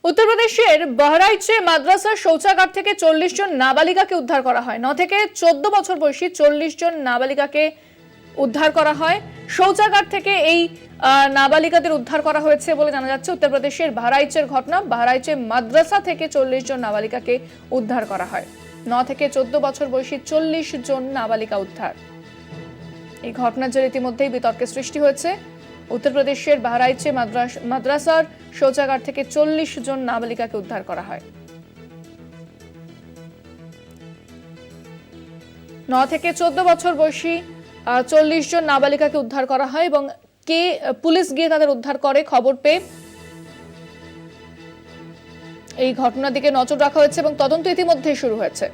উত্তরপ্রদেশের বহরাইচে মাদ্রাসার শৌচাগার থেকে 40 জন নাবালিকাকে উদ্ধার করা হয়। 9 থেকে 14 বছর বয়সী 40 জন নাবালিকাকে উদ্ধার করা হয়। শৌচাগার থেকে এই নাবালিকাদের উদ্ধার করা হয়েছে বলে জানা যাচ্ছে। উত্তরপ্রদেশের বহরাইচের ঘটনা। বহরাইচে মাদ্রাসা থেকে 40 জন নাবালিকাকে উদ্ধার করা হয়। 9 থেকে 14 বছর বয়সী 40 জন নাবালিকা উদ্ধার। এই ঘটনার জেরে ইতিমধ্যেই বিতর্কের সৃষ্টি হয়েছে। উত্তরপ্রদেশের বহরাইচে মাদ্রাসার শৌচাগার থেকে 40 জন নাবালিকাকে উদ্ধার করা হয়। 9 থেকে 14 বছর বয়সী 40 জন নাবালিকাকে উদ্ধার করা হয় এবং পুলিশ গিয়ে তাদের উদ্ধার করে খবর পেয়ে এই ঘটনার দিকে নজর রাখা হয়েছে এবং তদন্ত ইতিমধ্যেই শুরু হয়েছে।